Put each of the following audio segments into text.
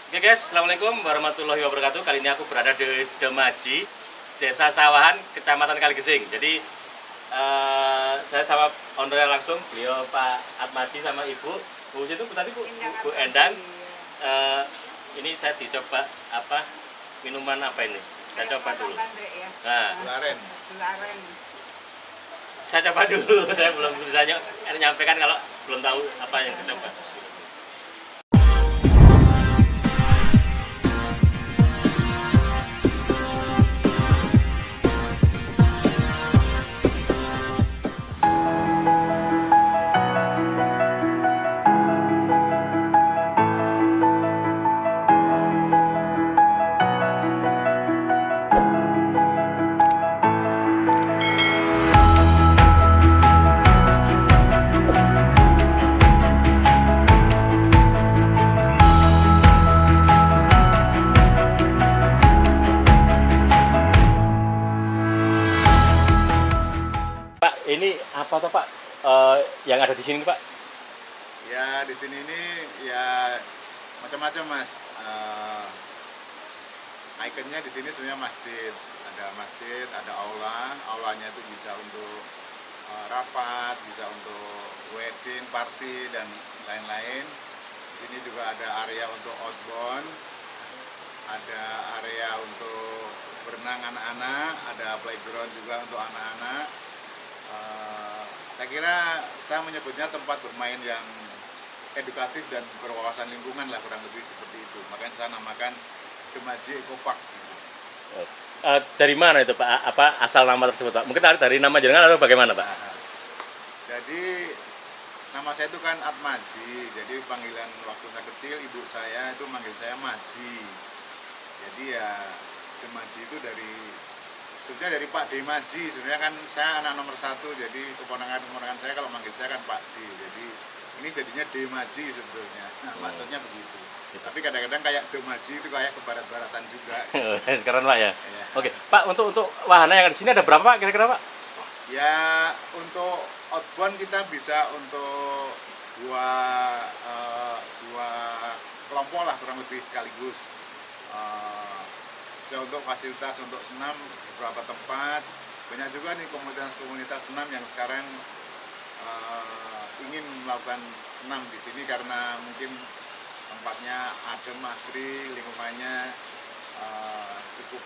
Oke guys, Assalamualaikum warahmatullahi wabarakatuh. Kali ini aku berada di Demaji, Desa Sawahan, Kecamatan Kaligesing. Jadi saya sama ownernya langsung, beliau Pak Atmaji sama Ibu. Bu situ tadi Bu Endang. Ini saya dicoba minuman apa ini? Saya coba dulu. Nah, saya coba dulu. Saya belum bisa nyampaikan kalau belum tahu apa yang saya coba. Ini apa toh Pak yang ada di sini Pak? Ya di sini ini ya macam-macam Mas. Ikonnya di sini sebenarnya masjid. Ada masjid, ada aula. Aulanya itu bisa untuk rapat, bisa untuk wedding, party dan lain-lain. Di sini juga ada area untuk outbound, ada area untuk berenang anak-anak, ada playground juga untuk anak-anak. Saya kira saya menyebutnya tempat bermain yang edukatif dan berwawasan lingkungan lah, kurang lebih seperti itu. Makanya saya namakan Demaji Eco Park. Dari mana itu Pak? Apa asal nama tersebut Pak? Mungkin dari nama jenengan atau bagaimana Pak? Jadi nama saya itu kan Atmaji. Jadi panggilan waktu saya kecil ibu saya itu manggil saya Maji. Jadi ya Demaji itu sebenarnya dari Pak Demaji. Sebenarnya kan saya anak nomor 1, jadi keponakan saya kalau manggil saya kan Pak D. Jadi ini jadinya Demaji sebetulnya. Nah, maksudnya begitu. Tapi kadang-kadang kayak Demaji itu kayak ke barat-baratan juga. Sekarang Pak ya. Oke, Pak, untuk wahana yang ada di sini ada berapa Pak kira-kira Pak? Ya, untuk outbound kita bisa untuk dua kelompok lah kurang lebih sekaligus. Bisa untuk fasilitas untuk senam beberapa tempat. Banyak juga nih komunitas senam yang sekarang ingin melakukan senam di sini karena mungkin tempatnya adem, asri, lingkungannya cukup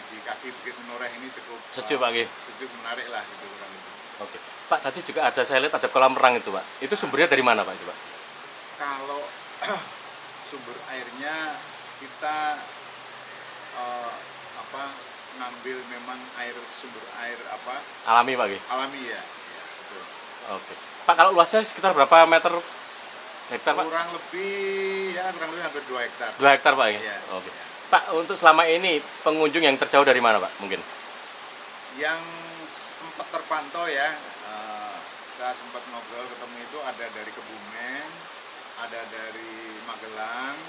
di kaki Bukit Menoreh ini cukup Sejuk Pak sejuk, menarik lah gitu kurang lebih. Oke. Pak, tadi juga saya lihat ada kolam renang itu Pak. Itu sumbernya dari mana Pak coba? Kalau sumber airnya kita ngambil memang sumber air Alami Pak alami ya, betul. Oke. Pak, kalau luasnya sekitar berapa hektar Pak? Kurang lebih hampir 2 hektar. 2 hektar Pak ya? Iya. Oke. Pak, untuk selama ini pengunjung yang terjauh dari mana Pak mungkin? Yang sempat terpantau ya, saya sempat ngobrol ketemu itu ada dari Kebumen, ada dari Magelang,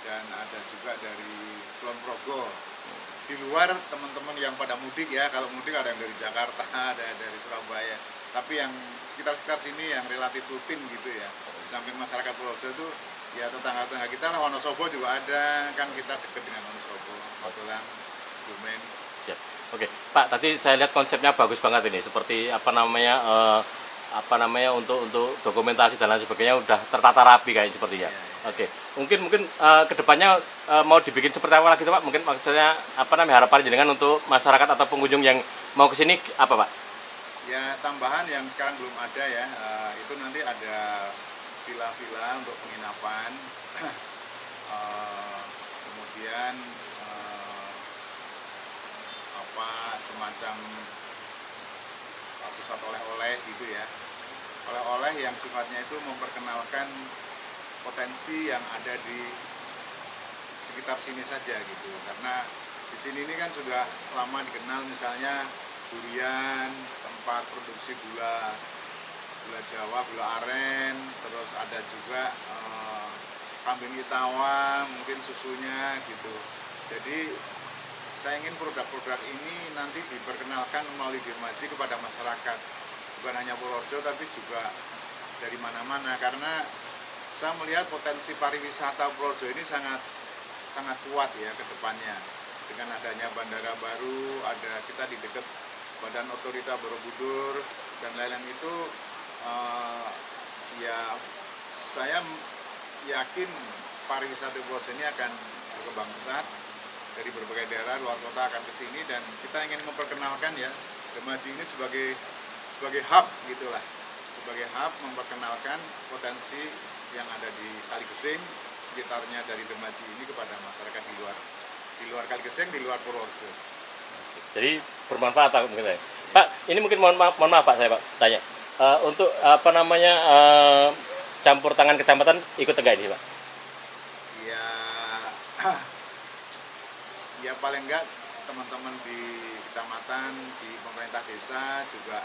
dan ada juga dari Kulon Progo. Di luar teman-teman yang pada mudik ya, kalau mudik ada yang dari Jakarta, ada dari Surabaya. Tapi yang sekitar sini yang relatif rutin gitu ya. Di samping masyarakat Purworejo itu ya tetangga-tetangga kita lah, Wonosobo juga ada, kan kita dekat dengan Wonosobo, Magelang, Kebumen. Ya. Oke, Pak, tadi saya lihat konsepnya bagus banget ini, seperti untuk dokumentasi dan lain sebagainya udah tertata rapi kayak sepertinya. Oke, mungkin kedepannya mau dibikin seperti apa lagi Pak? Mungkin maksudnya harapan jenengan untuk masyarakat atau pengunjung yang mau ke sini apa Pak? Ya tambahan yang sekarang belum ada ya, itu nanti ada villa-villa untuk penginapan, kemudian semacam pusat oleh-oleh gitu ya, oleh-oleh yang sifatnya itu memperkenalkan potensi yang ada di sekitar sini saja gitu, karena di sini ini kan sudah lama dikenal misalnya durian, tempat produksi gula Jawa, gula aren, terus ada juga kambing itawa, mungkin susunya gitu. Jadi saya ingin produk-produk ini nanti diperkenalkan melalui Demaji kepada masyarakat, bukan hanya Purworejo tapi juga dari mana-mana, karena saya melihat potensi pariwisata Purworejo ini sangat kuat ya ke depannya. Dengan adanya bandara baru, ada kita di dekat Badan Otorita Borobudur dan lain-lain itu, ya saya yakin pariwisata Purworejo ini akan berkembang pesat. Dari berbagai daerah luar kota akan ke sini, dan kita ingin memperkenalkan ya Demaji ini sebagai hub gitulah, sebagai hub memperkenalkan potensi yang ada di Kali Gesing sekitarnya dari Demaji ini kepada masyarakat di luar Kali Gesing, di luar Purworejo. Jadi bermanfaat Pak mungkin saya. Pak, ini mungkin mohon maaf Pak, saya Pak tanya. Untuk apa namanya campur tangan kecamatan ikut enggak ini Pak? Ya paling enggak teman-teman di kecamatan, di pemerintah desa juga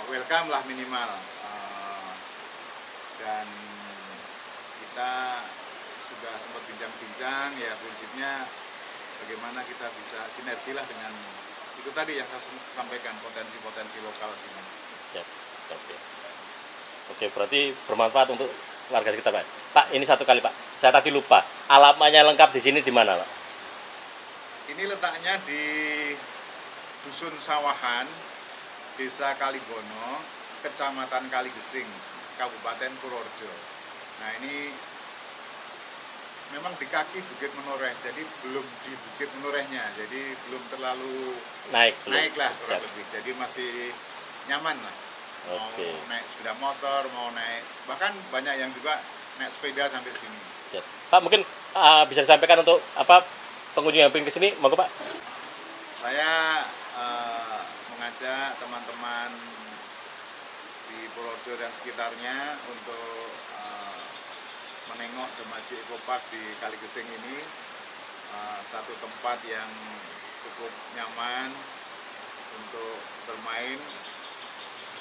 welcome lah minimal, dan kita sudah sempat bincang-bincang ya, prinsipnya bagaimana kita bisa sinergi lah dengan itu tadi yang saya sampaikan, potensi-potensi lokal sini. Siap. Oke, berarti bermanfaat untuk warga sekitar Pak. Pak, ini satu kali Pak, saya tadi lupa, alamatnya lengkap di sini di mana Pak? Ini letaknya di Dusun Sawahan, Desa Kalibono, Kecamatan Kali Gesing, Kabupaten Purworejo. Nah ini memang di kaki Bukit Menoreh, jadi belum di Bukit Menorehnya, jadi belum terlalu naik lah kurang lebih, jadi masih nyaman lah. Mau naik sepeda motor, mau naik, bahkan banyak yang juga naik sepeda sampai sini. Siap. Pak, mungkin bisa disampaikan untuk pengunjung yang ingin ke sini, monggo Pak. Saya mengajak teman-teman di Purworejo dan sekitarnya untuk menengok Demaji Eco Park di Kali Gesing ini, satu tempat yang cukup nyaman untuk bermain,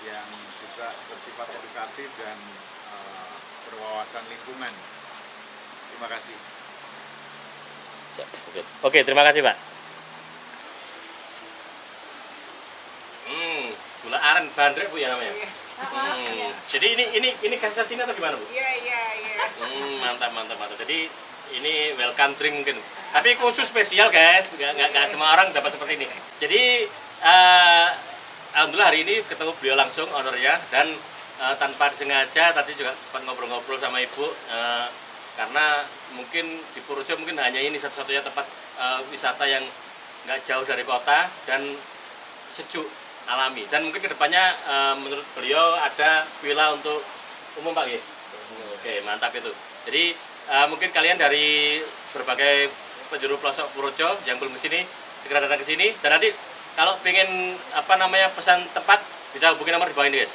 yang juga bersifat edukatif dan berwawasan lingkungan. Terima kasih. Oke, terima kasih Pak. Gula aren bandrek Bu ya namanya. Jadi ini khas sini atau gimana Bu? Iya. Mantap. Jadi ini welcome drink mungkin. Tapi khusus spesial guys, nggak semua orang dapat seperti ini. Jadi alhamdulillah hari ini ketemu beliau langsung ownernya, dan tanpa disengaja tadi juga sempat ngobrol-ngobrol sama Ibu. Karena mungkin di Purworejo mungkin hanya ini satu-satunya tempat wisata yang nggak jauh dari kota dan sejuk alami, dan mungkin kedepannya menurut beliau ada villa untuk umum Pak ya. Oke, mantap itu. Jadi mungkin kalian dari berbagai penjuru pelosok Purworejo yang belum kesini segera datang ke sini, dan nanti kalau pengen pesan tempat bisa hubungi nomor di bawah ini guys.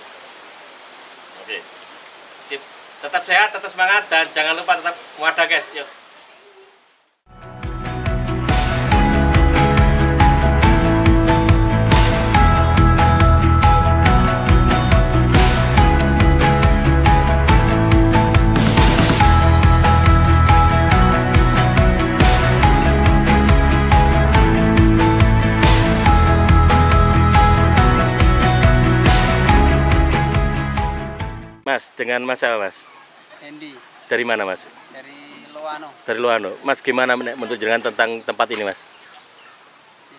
Oke, sip. Tetap sehat, tetap semangat, dan jangan lupa tetap wadah guys. Yuk. Mas, dengan Mas apa Mas? Hendy Dari mana Mas? dari Loano. Dari Loano. Mas, gimana menurut jenengan tentang tempat ini Mas?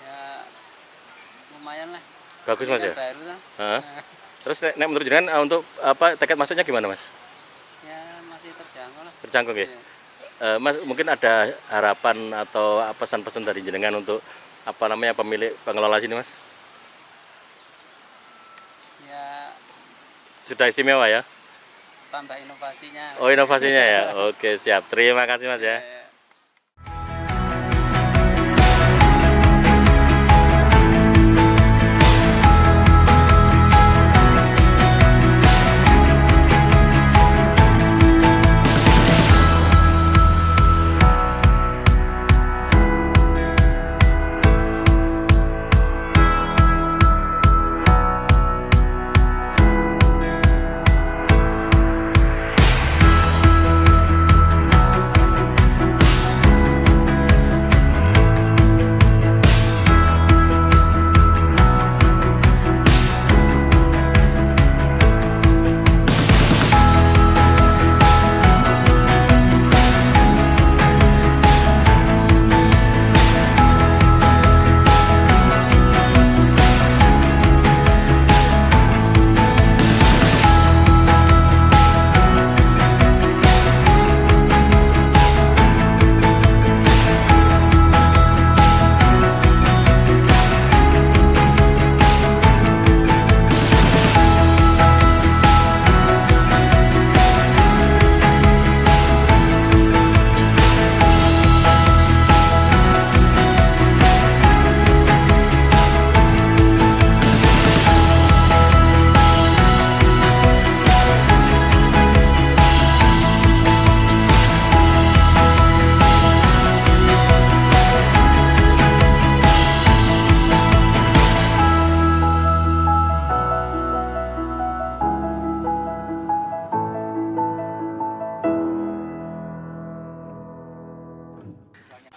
Ya lumayan lah. Bagus Mas Ini ya? kan baru kan. Terus nek menurut jenengan untuk tiket masuknya gimana Mas? Ya masih terjangkau lah. Terjangkau ya? Iya. Mas, mungkin ada harapan atau pesan-pesan dari jenengan untuk pemilik pengelola sini Mas? Ya Sudah istimewa ya? tambah inovasinya. Oh, inovasinya ya? Oke, siap. Terima kasih Mas ya. Ya.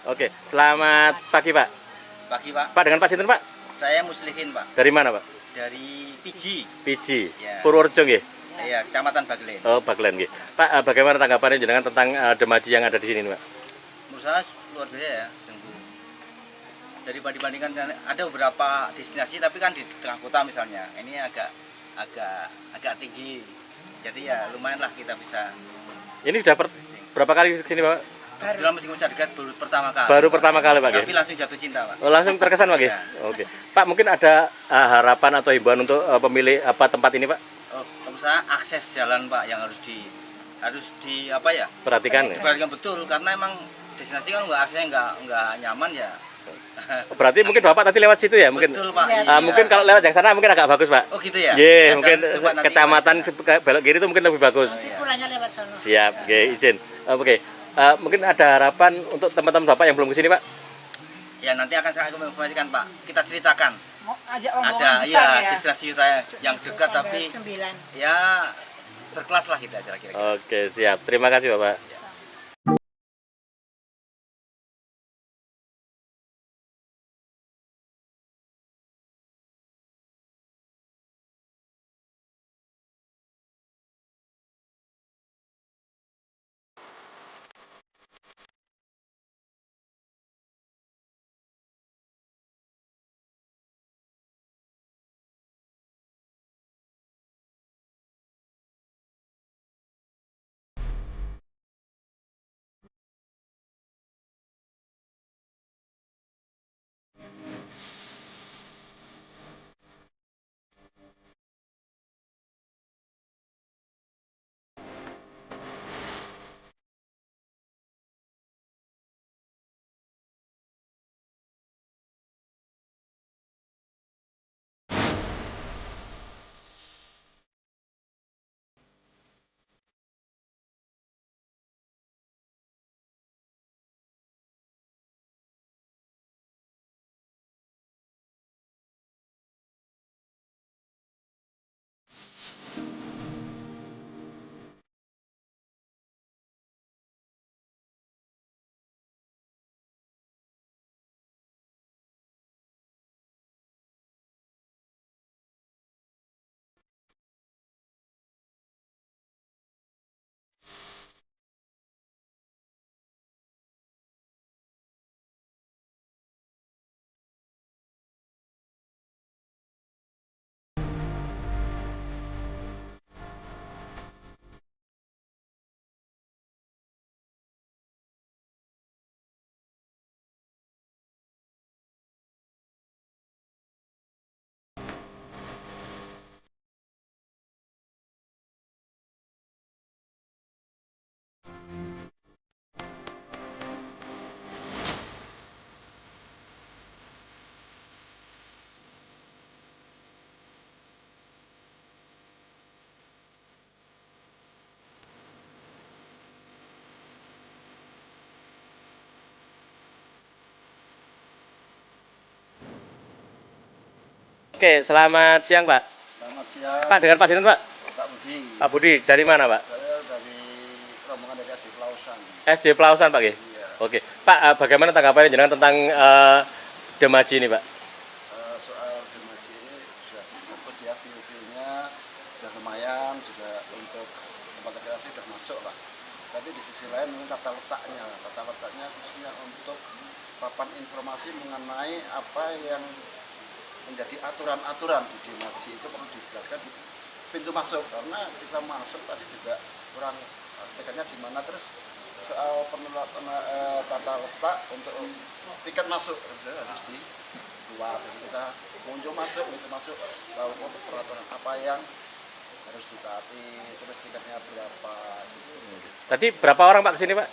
Oke, selamat pagi Pak. Pagi Pak, Pak dengan Pak Sinten Pak? saya Muslihin Pak, Dari mana Pak? dari Piji, Piji, Ya. Purworejo nggih. ya Kecamatan Bagelen. Oh, Bagelen nggih. Pak, bagaimana tanggapannya jenengan tentang Demaji yang ada di sini, Pak? Menurut saya luar biasa ya, sungguh. Dibandingkan ada beberapa destinasi tapi kan di tengah kota misalnya, ini agak tinggi. Jadi ya lumayan lah kita bisa. Ini sudah berapa kali ke sini, Pak? Dalam musim dekat baru pertama kali. Baru pertama kali, Pak. Tapi langsung jatuh cinta Pak. Oh, langsung terkesan, Pak. Ya. Oke. Pak, mungkin ada harapan atau himbauan untuk pemilik tempat ini, Pak? Oh, saya akses jalan Pak yang harus di apa ya? Perhatikan. Ya? Perhatikan betul karena emang destinasi kan nggak aksesnya nggak nyaman ya. Berarti mungkin Bapak tadi lewat situ ya? Mungkin. Betul Pak. Mungkin kalau lewat yang sana mungkin agak bagus, Pak. Oh gitu ya? Iya, Ya, mungkin coba nanti kecamatan lewat belok kiri itu mungkin lebih bagus. Pulangnya lewat sana. Siap, oke, izin. Oke. Mungkin ada harapan untuk teman-teman Bapak yang belum kesini, Pak? Ya nanti akan saya informasikan Pak. Kita ceritakan. Mau ajak rombongan Ada besar ya destinasi kita yang dekat tapi 9. ya berkelas lah kita kira-kira. Oke, siap. Terima kasih, Bapak. Oke, selamat siang, Pak. Selamat siang, Pak, dengan Pak Sinten, Pak? Pak Budi. Pak Budi, dari mana, Pak? Saya dari rombongan dari SD Pelausan. SD Pelausan, Pak. Iya. Oke. Pak, bagaimana tanggapannya jenengan tentang Demaji ini, Pak? Soal Demaji ini sudah bagus ya, view-nya sudah lumayan, juga untuk tempat rekreasi sudah masuk lah. Tapi di sisi lain mungkin tata letaknya khususnya untuk papan informasi mengenai apa yang menjadi aturan-aturan di Demaji itu perlu dijelaskan di pintu masuk, karena kita masuk tadi juga kurang tiketnya di mana, terus soal tata letak untuk tiket masuk harus dibuat. Jadi kita pengunjung masuk, itu masuk tahu untuk peraturan apa yang harus ditaati, terus tiketnya berapa gitu. Tadi berapa orang, Pak, kesini, Pak?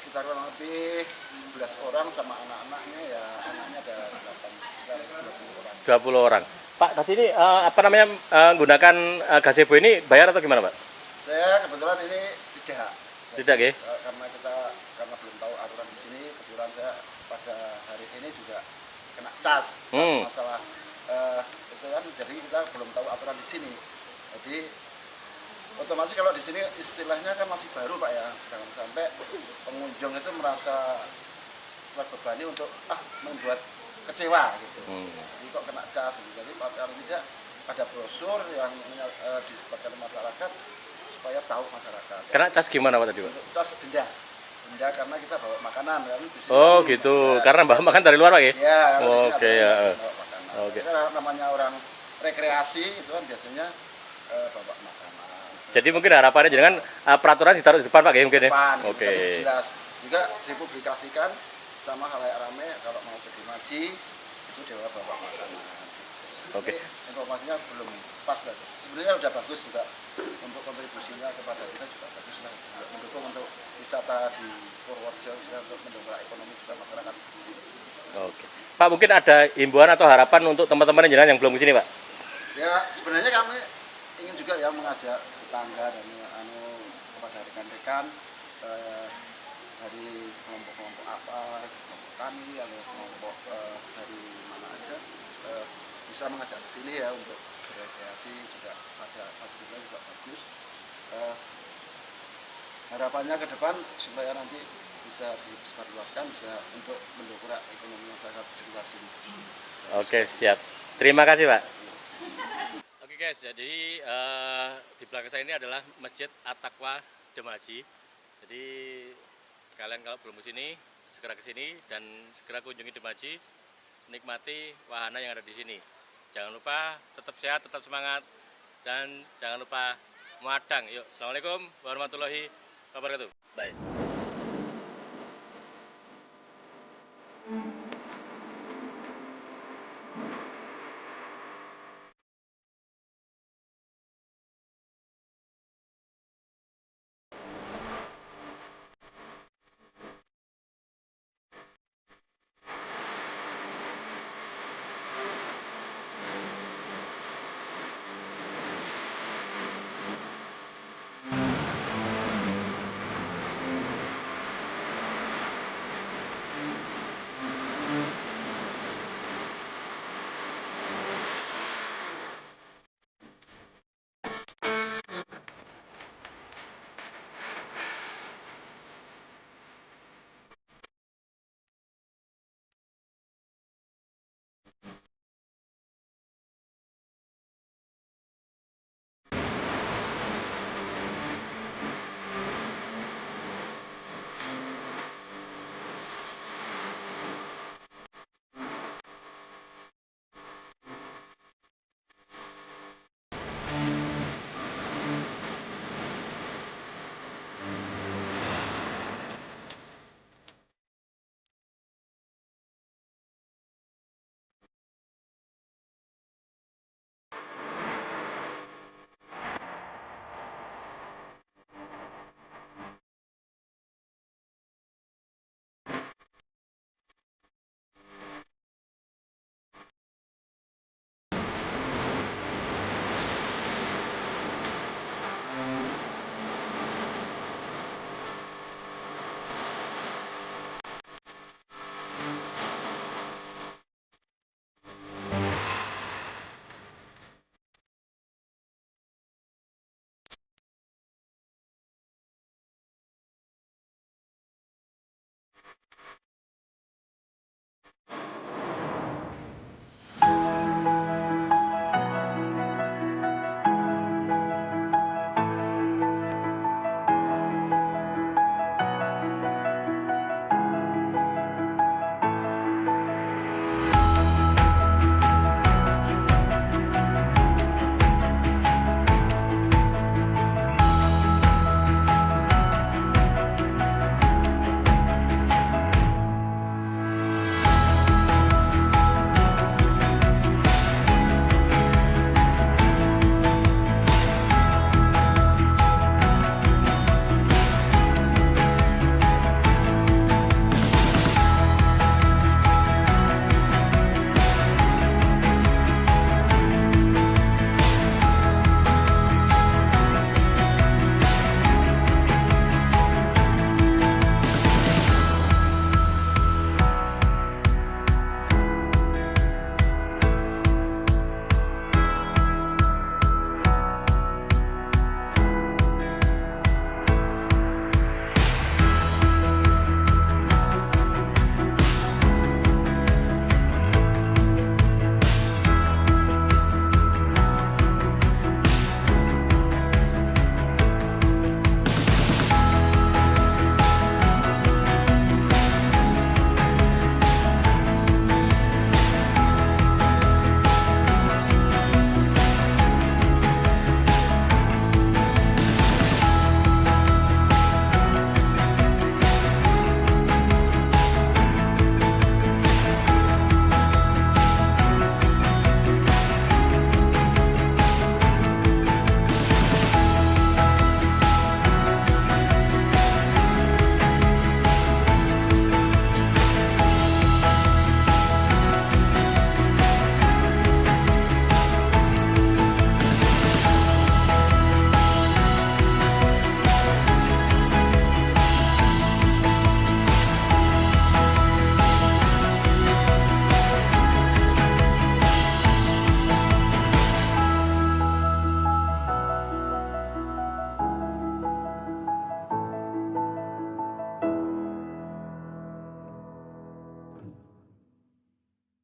Sekitar kurang lebih 11 orang sama anak-anaknya, ya anaknya ada 8, sekitar 20 orang. 20 orang. Pak, tadi ini apa namanya menggunakan gazebo ini bayar atau gimana, Pak? Saya kebetulan ini tidak. Tidak, ya? Karena belum tahu aturan di sini, kebetulan saya pada hari ini juga kena cas masalah itu kan, jadi kita belum tahu aturan di sini. Jadi otomatis kalau di sini istilahnya kan masih baru, Pak ya, jangan sampai pengunjung itu merasa terbebani untuk membuat kecewa gitu. Jadi kok kena cas gitu. Jadi paling tidak ada brosur yang disebarkan ke masyarakat supaya tahu masyarakat. Kena cas gimana Pak tadi Pak? Untuk cas denda karena kita bawa makanan kan di sini. Oh gitu, karena bawa makan dari luar Pak ya? Ya, Oke ya. bawa makanan. Oke. Jadi namanya orang rekreasi itu kan biasanya bawa makanan. Jadi mungkin harapannya jangan peraturan ditaruh di depan Pak ya mungkin ya? Depan, gitu. Oke. Jadi jelas juga dipublikasikan sama halayak rame kalau mau ke Dimaji itu dewa bawa makanan. Oke. Jadi, informasinya belum pas lah. Sebenarnya udah bagus juga untuk kontribusinya kepada kita juga bagus lah. Mendukung untuk wisata di Purworejo juga untuk mendongkrak ekonomi juga masyarakat. Oke. Pak mungkin ada himbauan atau harapan untuk teman-teman yang belum kesini Pak? Ya sebenarnya kami ingin juga ya mengajak tetangga dan kepada rekan-rekan dari kelompok-kelompok apa, kelompok tani atau kelompok dari mana aja bisa mengajak ke sini ya untuk rekreasi juga ada fasilitasnya juga bagus. Harapannya ke depan supaya nanti bisa disebarluaskan bisa untuk mendongkrak ekonomi masyarakat sekitar sini. Oke siap. Terima kasih Pak. Oke guys, jadi di belakang saya ini adalah Masjid At-Taqwa Demaji. Jadi kalian kalau belum kesini segera kesini dan segera kunjungi Demaji, nikmati wahana yang ada di sini. Jangan lupa tetap sehat, tetap semangat, dan jangan lupa muadang. Yuk, assalamualaikum warahmatullahi wabarakatuh. Bye.